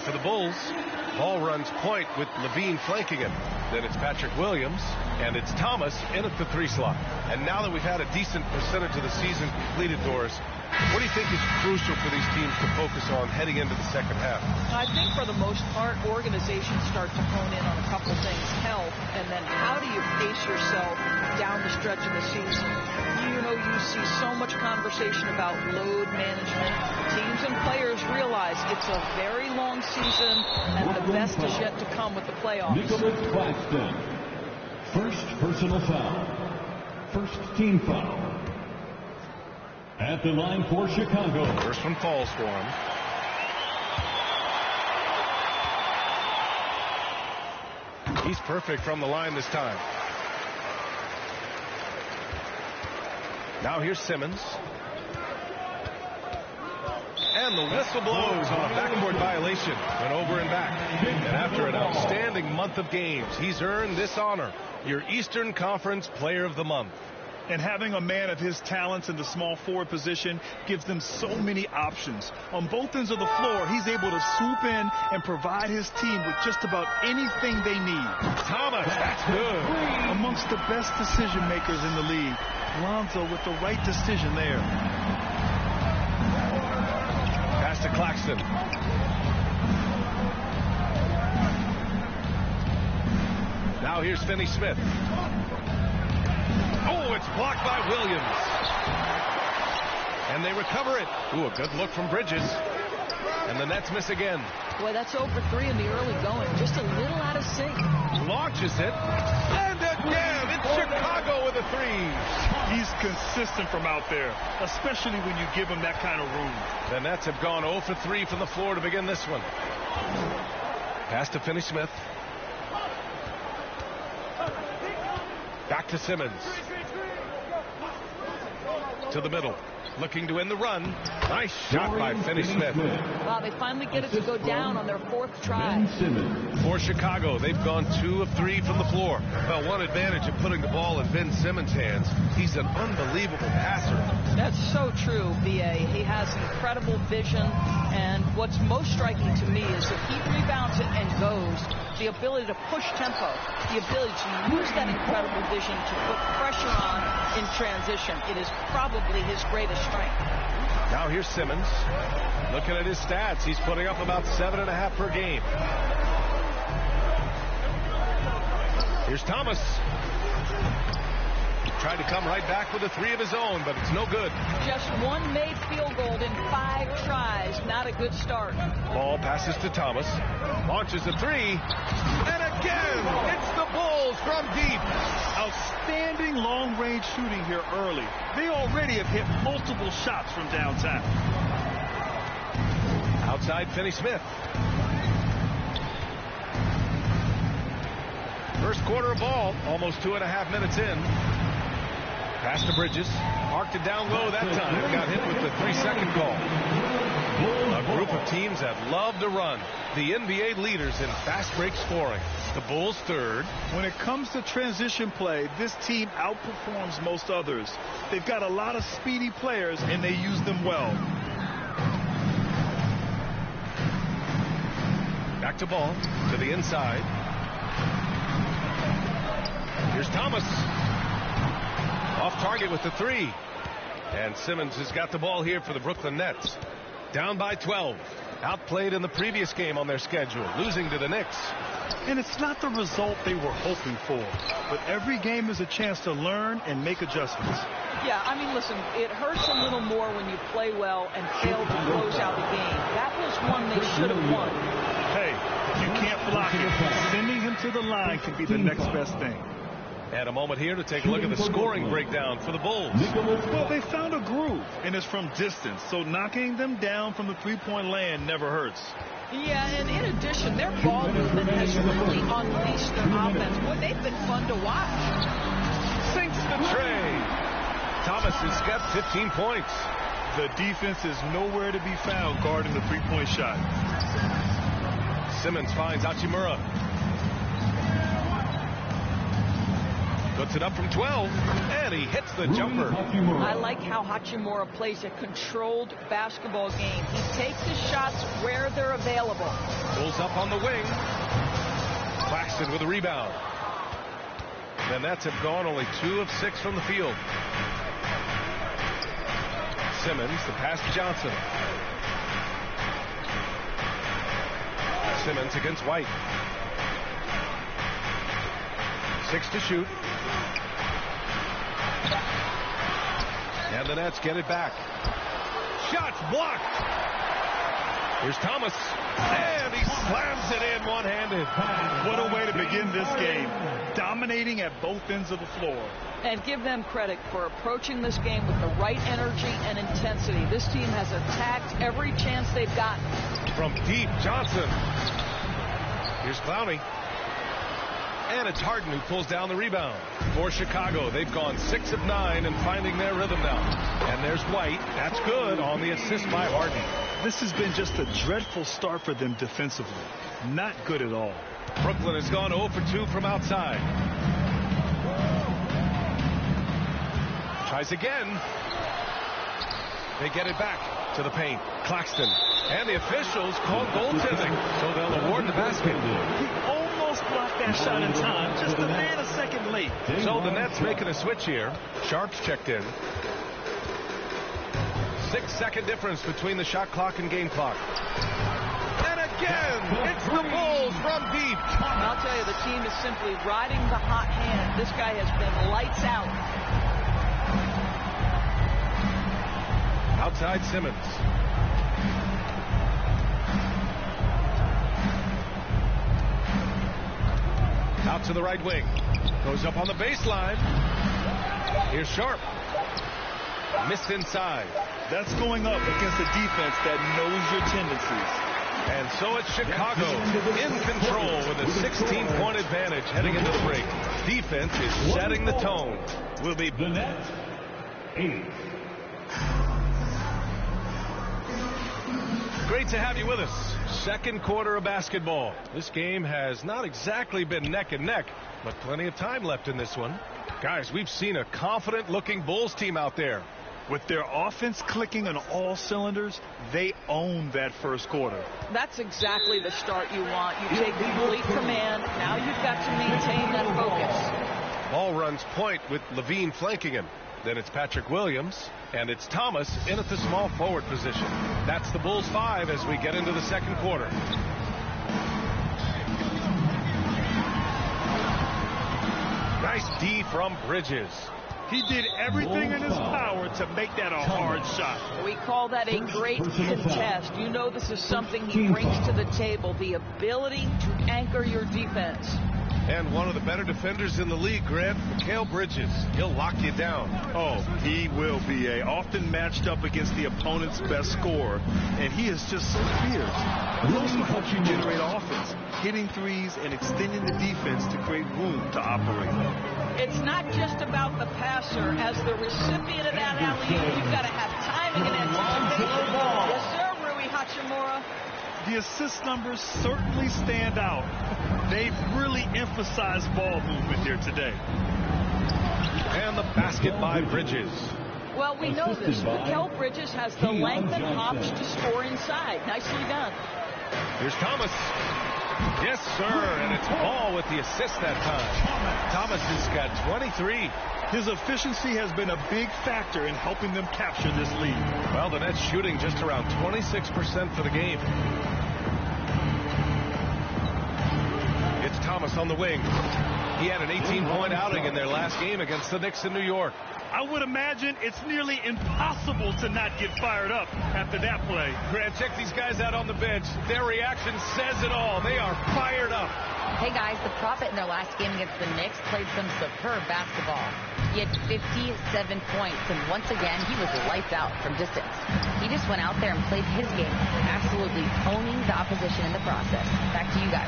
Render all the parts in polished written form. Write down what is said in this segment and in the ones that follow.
for the Bulls. Ball runs point with Levine flanking him. Then it's Patrick Williams, and it's Thomas in at the 3 slot. And now that we've had a decent percentage of the season completed, Doris, what do you think is crucial for these teams to focus on heading into the second half? I think for the most part, organizations start to hone in on a couple things: health, and then how do you pace yourself down the stretch of the season. You know, you see so much conversation about load management. Teams and players realize it's a very long season, and the best is yet to come with the playoffs. Nicholas Claxton, first personal foul, first team foul. At the line for Chicago. First one falls for him. He's perfect from the line this time. Now here's Simmons. And the whistle blows on a backboard violation. Went over and back. And after an outstanding month of games, he's earned this honor: your Eastern Conference Player of the Month. And having a man of his talents in the small forward position gives them so many options. On both ends of the floor, he's able to swoop in and provide his team with just about anything they need. Thomas, that's good. Amongst the best decision makers in the league, Lonzo with the right decision there. Pass to Claxton. Now here's Finney-Smith. Oh, it's blocked by Williams. And they recover it. Ooh, a good look from Bridges. And the Nets miss again. Boy, that's 0 for 3 in the early going. Just a little out of sync. Launches it. And again, it's Chicago with a 3. He's consistent from out there, especially when you give him that kind of room. The Nets have gone 0 for 3 from the floor to begin this one. Pass to Finney-Smith. Back to Simmons. To the middle. Looking to end the run. Nice shot by Finney-Smith. Wow, they finally get it to go down on their 4th try. For Chicago, they've gone 2 of 3 from the floor. Well, one advantage of putting the ball in Ben Simmons' hands: he's an unbelievable passer. That's so true, B.A. He has incredible vision, and what's most striking to me is if he rebounds it and goes, the ability to push tempo, the ability to use that incredible vision to put pressure on in transition. It is probably his greatest strength. Now here's Simmons. Looking at his stats, he's putting up about 7.5 per game. Here's Thomas. He tried to come right back with a 3 of his own, but it's no good. Just one made field goal in 5 tries. Not a good start. Ball passes to Thomas. Launches a 3. And again, it's the Bulls from deep. Outstanding long-range shooting here early. They already have hit multiple shots from downtown. Outside Finney-Smith. First quarter of ball, almost 2.5 minutes in. Pass to Bridges. Marked it down low that time. Got hit with the 3-second call. A group of teams that love to run. The NBA leaders in fast break scoring. The Bulls 3rd. When it comes to transition play, this team outperforms most others. They've got a lot of speedy players, and they use them well. Back to ball. To the inside. Here's Thomas. Off target with the 3. And Simmons has got the ball here for the Brooklyn Nets. Down by 12. Outplayed in the previous game on their schedule, losing to the Knicks. And it's not the result they were hoping for, but every game is a chance to learn and make adjustments. Yeah, I mean, listen, it hurts a little more when you play well and fail to close out the game. That was one they should have won. Hey, if you can't block it, sending him to the line can be the next best thing. And a moment here to take a look at the scoring breakdown for the Bulls. Well, they found a groove, and it's from distance, so knocking them down from the three-point land never hurts. Yeah, and in addition, their ball movement has really unleashed their offense. Boy, they've been fun to watch. Sinks the tray. Thomas has got 15 points. The defense is nowhere to be found guarding the three-point shot. Simmons finds Hachimura. Puts it up from 12, and he hits the jumper. I like how Hachimura plays a controlled basketball game. He takes his shots where they're available. Pulls up on the wing. Claxton with a rebound. The Nets have gone only 2 of 6 from the field. Simmons, the pass to Johnson. Simmons against White. 6 to shoot. And the Nets get it back. Shots blocked. Here's Thomas. And he slams it in one-handed. What a way to begin this game. Dominating at both ends of the floor. And give them credit for approaching this game with the right energy and intensity. This team has attacked every chance they've gotten. From deep, Johnson. Here's Clowney. And it's Harden who pulls down the rebound. For Chicago, they've gone 6 of 9 and finding their rhythm now. And there's White. That's good on the assist by Harden. This has been just a dreadful start for them defensively. Not good at all. Brooklyn has gone 0 for 2 from outside. Tries again. They get it back to the paint. Claxton. And the officials call goaltending. So they'll award the basket. He almost blocked that shot in time. Just a man a second late. So the Nets making a switch here. Sharps checked in. 6-second difference between the shot clock and game clock. And again, it's the Bulls from deep. I'll tell you, the team is simply riding the hot hand. This guy has been lights out. Outside Simmons. Out to the right wing. Goes up on the baseline. Here's Sharp. Missed inside. That's going up against a defense that knows your tendencies. And so it's Chicago in control with a 16-point advantage heading into the break. Defense is setting the tone. Will be the Nets 8. Great to have you with us. Second quarter of basketball. This game has not exactly been neck and neck, but plenty of time left in this one. Guys, we've seen a confident-looking Bulls team out there. With their offense clicking on all cylinders, they own that first quarter. That's exactly the start you want. You take complete command. Now you've got to maintain that focus. Ball runs point with Levine flanking him. Then it's Patrick Williams, and it's Thomas in at the small forward position. That's the Bulls 5 as we get into the second quarter. Nice D from Bridges. He did everything in his power to make that a hard shot. We call that a great contest. You know this is something he brings to the table, the ability to anchor your defense. And one of the better defenders in the league, Grant, Mikal Bridges. He'll lock you down. Oh, he will be often matched up against the opponent's best scorer, and he is just so fierce. He also helps you generate offense, hitting threes and extending the defense to create room to operate. It's not just about the passer. As the recipient of that alley-oop, you've got to have timing and anticipation. Yes, sir, Rui Hachimura. The assist numbers certainly stand out. They've really emphasized ball movement here today. And the basket by Bridges. Well, we know this. Mikal Bridges has the length and hops to score inside. Nicely done. Here's Thomas. Yes, sir, and it's Ball with the assist that time. Thomas has got 23. His efficiency has been a big factor in helping them capture this lead. Well, the Nets shooting just around 26% for the game. It's Thomas on the wing. He had an 18-point outing in their last game against the Knicks in New York. I would imagine it's nearly impossible to not get fired up after that play. Grant, check these guys out on the bench. Their reaction says it all. They are fired up. Hey guys, the Prophet in their last game against the Knicks played some superb basketball. He had 57 points, and once again, he was lights out from distance. He just went out there and played his game, absolutely owning the opposition in the process. Back to you guys.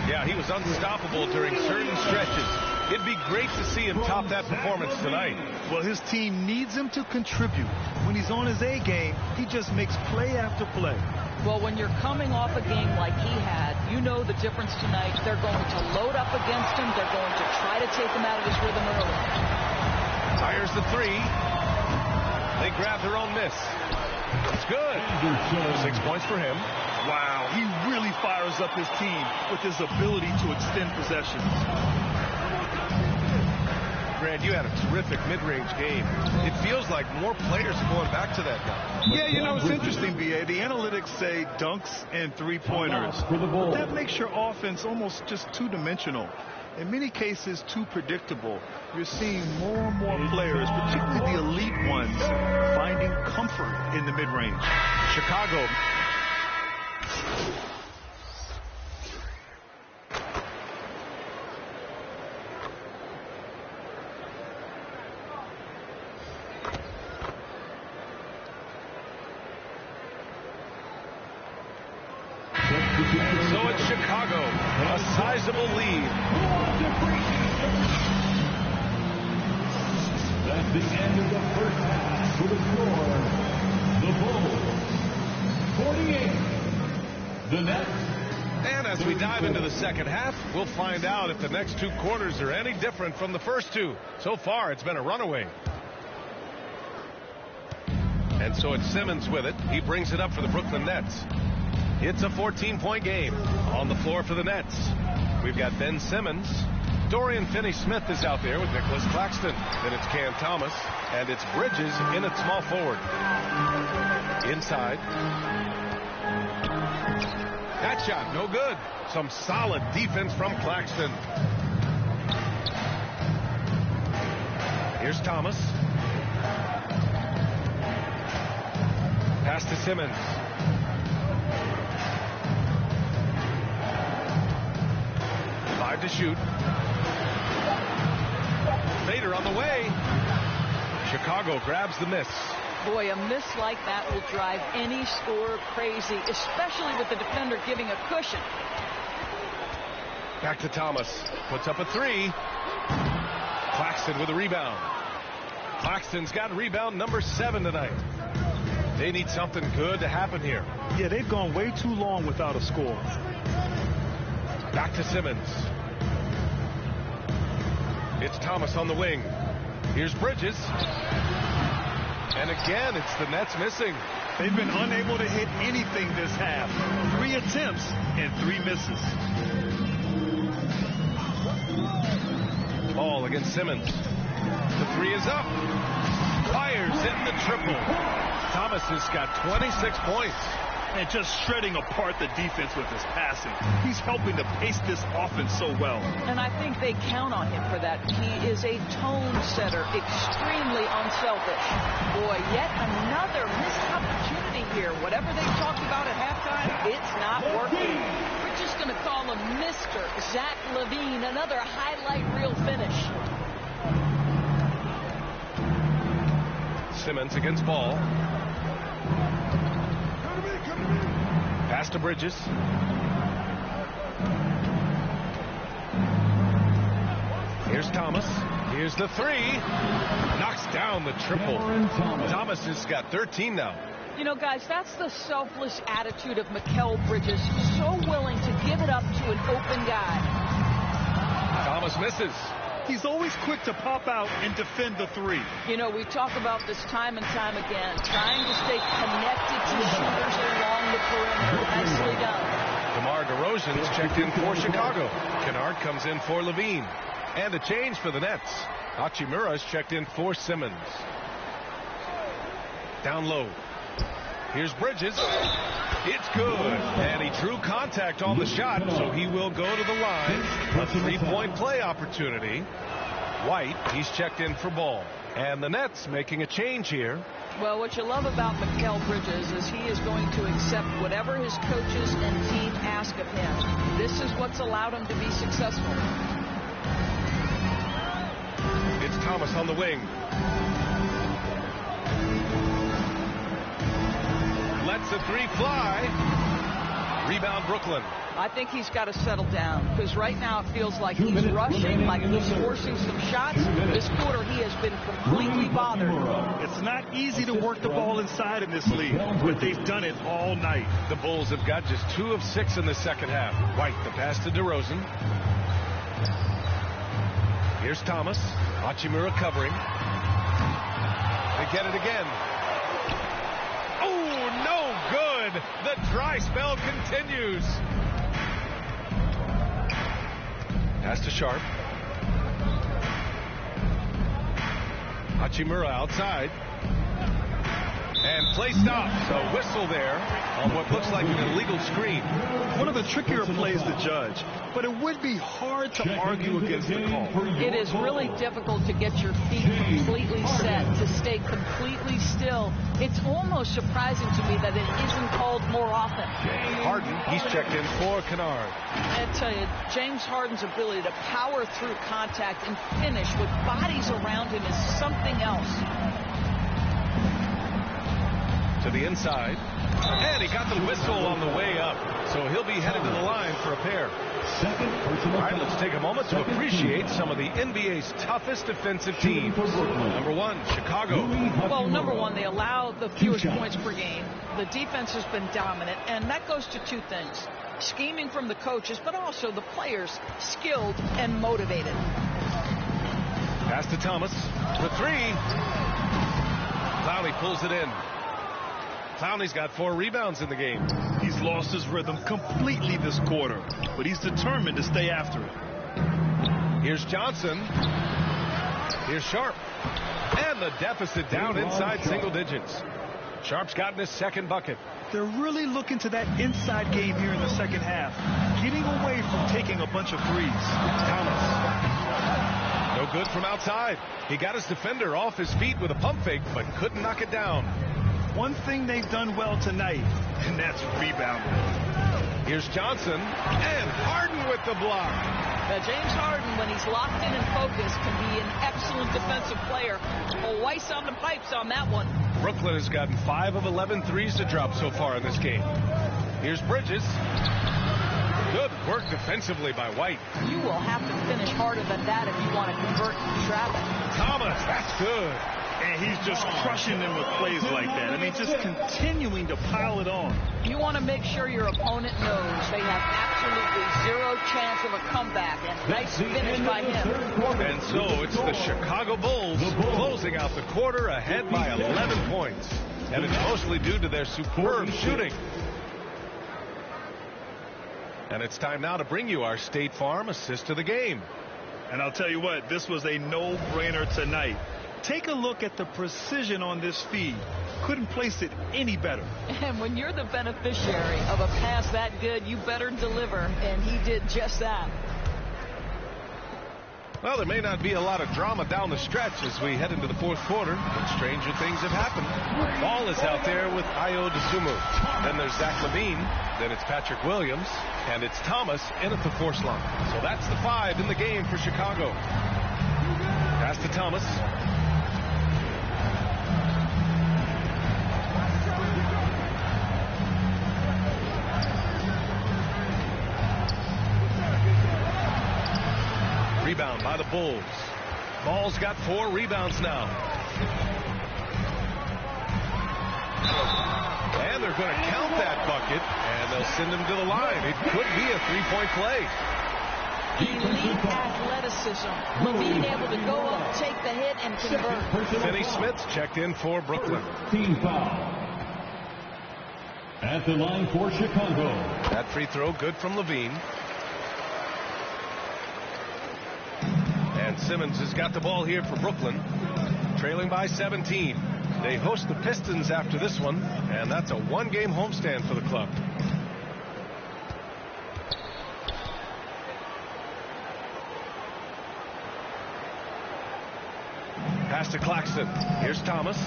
Yeah, he was unstoppable during certain stretches. It'd be great to see him top that performance tonight. Well, his team needs him to contribute. When he's on his A game, he just makes play after play. Well, when you're coming off a game like he had, you know the difference tonight. They're going to load up against him. They're going to try to take him out of his rhythm early. Fires the three. They grab their own miss. It's good. 6 points for him. Wow, he really fires up his team with his ability to extend possessions. Grant, you had a terrific mid-range game. It feels like more players are going back to that guy. Yeah, you know, it's interesting, B.A. The analytics say dunks and three-pointers. But that makes your offense almost just two-dimensional. In many cases, too predictable. You're seeing more and more players, particularly the elite ones, finding comfort in the mid-range. Chicago. So it's Chicago, a sizable lead. That's the end of the first half for the score. The Bulls 48. The Nets. And as we dive into the second half, we'll find out if the next two quarters are any different from the first two. So far, it's been a runaway. And so it's Simmons with it. He brings it up for the Brooklyn Nets. It's a 14-point game. On the floor for the Nets, we've got Ben Simmons. Dorian Finney-Smith is out there with Nicholas Claxton. Then it's Cam Thomas. And it's Bridges in at small forward. Inside. That shot, no good. Some solid defense from Claxton. Here's Thomas. Pass to Simmons. To shoot. Vader on the way. Chicago grabs the miss. Boy, a miss like that will drive any scorer crazy, especially with the defender giving a cushion. Back to Thomas. Puts up a three. Claxton with a rebound. Claxton's got rebound number 7 tonight. They need something good to happen here. Yeah, they've gone way too long without a score. Back to Simmons. It's Thomas on the wing. Here's Bridges. And again, it's the Nets missing. They've been unable to hit anything this half. 3 attempts and 3 misses. Ball against Simmons. The 3 is up. Fires in the triple. Thomas has got 26 points. And just shredding apart the defense with his passing. He's helping to pace this offense so well. And I think they count on him for that. He is a tone setter, extremely unselfish. Boy, yet another missed opportunity here. Whatever they talked about at halftime, it's not working. We're just going to call him Mr. Zach LaVine, another highlight reel finish. Simmons against Ball. Pass to Bridges. Here's Thomas. Here's the 3. Knocks down the triple. Thomas has got 13 now. You know, guys, that's the selfless attitude of Mikal Bridges. So willing to give it up to an open guy. Thomas misses. He's always quick to pop out and defend the 3. You know, we talk about this time and time again, trying to stay connected to shooters along the perimeter. Nicely done. DeMar DeRozan's checked in for Chicago. Kennard comes in for LaVine. And a change for the Nets. Hachimura's checked in for Simmons. Down low. Here's Bridges. It's good. And he drew contact on the shot, so he will go to the line. A 3-point play opportunity. White, he's checked in for Ball. And the Nets making a change here. Well, what you love about Mikal Bridges is he is going to accept whatever his coaches and team ask of him. This is what's allowed him to be successful. It's Thomas on the wing. Lets the 3 fly. Rebound, Brooklyn. I think he's got to settle down because right now it feels like he's rushing, like he's forcing some shots. This quarter he has been completely bothered. It's not easy to work the ball inside in this league, but they've done it all night. The Bulls have got just 2 of 6 in the second half. White, the pass to DeRozan. Here's Thomas. Hachimura covering. They get it again. Oh, no good. The dry spell continues. Pass to Sharp. Hachimura outside. And play stops. A whistle there on what looks like an illegal screen. One of the trickier plays to judge, but it would be hard to argue against the call. It is really difficult to get your feet completely set, to stay completely still. It's almost surprising to me that it isn't called more often. Harden, he's checked in for Kennard. I tell you, James Harden's ability to power through contact and finish with bodies around him is something else. To the inside, and he got the whistle on the way up, so he'll be headed to the line for a pair. All right, let's take a moment to appreciate some of the NBA's toughest defensive teams. Number 1, Chicago. Well, number 1, they allow the fewest points per game. The defense has been dominant, and that goes to 2 things. Scheming from the coaches, but also the players, skilled and motivated. Pass to Thomas for 3. Clowney pulls it in. Clowney's got 4 rebounds in the game. He's lost his rhythm completely this quarter, but he's determined to stay after it. Here's Johnson. Here's Sharp. And the deficit down inside single digits. Sharp's gotten his 2nd bucket. They're really looking to that inside game here in the second half, getting away from taking a bunch of threes. Thomas. No good from outside. He got his defender off his feet with a pump fake, but couldn't knock it down. One thing they've done well tonight, and that's rebounding. Here's Johnson, and Harden with the block. James Harden, when he's locked in and focused, can be an excellent defensive player. Well, Weiss on the pipes on that one. Brooklyn has gotten 5 of 11 threes to drop so far in this game. Here's Bridges. Good work defensively by White. You will have to finish harder than that if you want to convert traffic. Thomas, that's good. And he's just crushing them with plays like that. I mean, just continuing to pile it on. You want to make sure your opponent knows they have absolutely 0 chance of a comeback. And nice finish by him. And so it's the Chicago Bulls closing out the quarter ahead by 11 points. And it's mostly due to their superb shooting. And it's time now to bring you our State Farm assist of the game. And I'll tell you what, this was a no-brainer tonight. Take a look at the precision on this feed. Couldn't place it any better. And when you're the beneficiary of a pass that good, you better deliver. And he did just that. Well, there may not be a lot of drama down the stretch as we head into the 4th quarter, but stranger things have happened. Ball is out there with Ayo Dosunmu. Then there's Zach LaVine. Then it's Patrick Williams. And it's Thomas in at the force line. So that's the 5 in the game for Chicago. Pass to Thomas. Rebound by the Bulls. Ball's got 4 rebounds now. And they're going to count that bucket, and they'll send him to the line. It could be a 3-point play. Elite athleticism. Being able to go up, take the hit, and convert. Finney Smith's checked in for Brooklyn. Team foul. At the line for Chicago. That free throw good from LaVine. And Simmons has got the ball here for Brooklyn, trailing by 17. They host the Pistons after this one, and that's a 1-game homestand for the club. Pass to Claxton. Here's Thomas.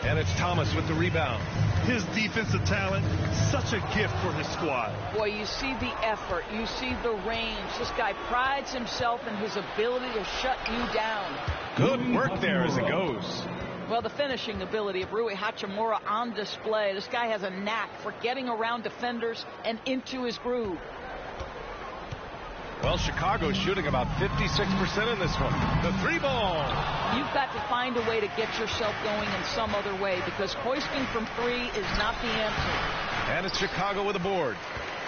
And it's Thomas with the rebound. His defensive talent, such a gift for his squad. Boy, you see the effort. You see the range. This guy prides himself in his ability to shut you down. Good work there as it goes. Well, the finishing ability of Rui Hachimura on display. This guy has a knack for getting around defenders and into his groove. Well, Chicago's shooting about 56% in this one. The three ball. You've got to find a way to get yourself going in some other way, because hoisting from three is not the answer. And it's Chicago with a board.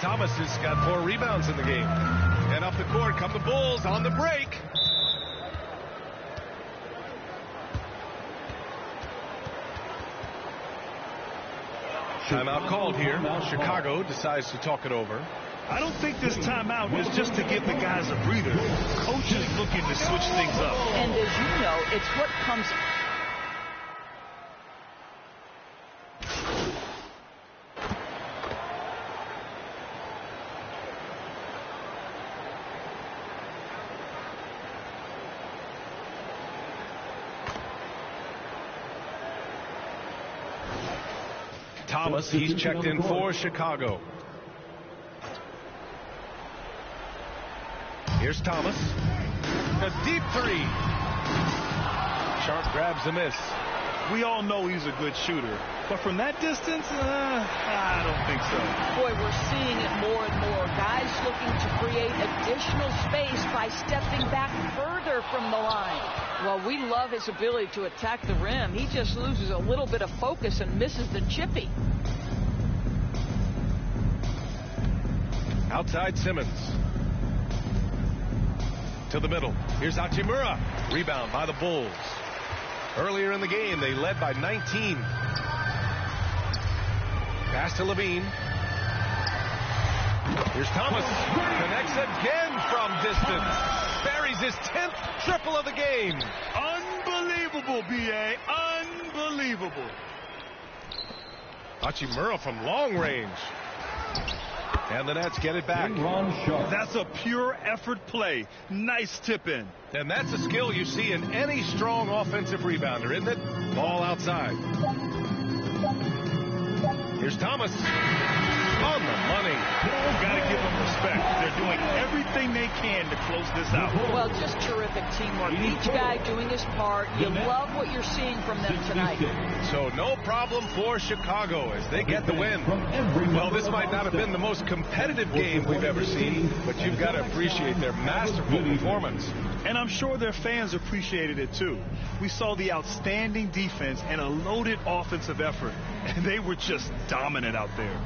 Thomas has got 4 rebounds in the game. And up the court come the Bulls on the break. Timeout called here. Chicago decides to talk it over. I don't think this timeout is just to give the guys a breather. Coach is looking to switch things up. And as you know, it's what comes... Thomas, he's checked in for Chicago. Here's Thomas. A deep three. Sharp grabs a miss. We all know he's a good shooter, but from that distance, I don't think so. Boy, we're seeing it more and more. Guys looking to create additional space by stepping back further from the line. Well, we love his ability to attack the rim. He just loses a little bit of focus and misses the chippy. Outside Simmons. To the middle. Here's Hachimura. Rebound by the Bulls. Earlier in the game, they led by 19. Pass to Levine. Here's Thomas. Connects again from distance. Buries his 10th triple of the game. Unbelievable, B.A. Unbelievable. Hachimura from long range. And the Nets get it back. That's a pure effort play. Nice tip in. And that's a skill you see in any strong offensive rebounder, isn't it? Ball outside. Here's Thomas. On the money. You've got to give them respect. They're doing everything they can to close this out. Well, just terrific teamwork. Each guy doing his part. You love what you're seeing from them tonight. So no problem for Chicago as they get the win. Well, this might not have been the most competitive game we've ever seen, but you've got to appreciate their masterful performance. And I'm sure their fans appreciated it too. We saw the outstanding defense and a loaded offensive effort, and they were just dominant out there.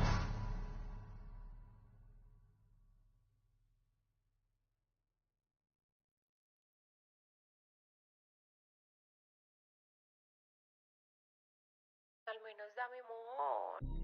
Al menos dame amor.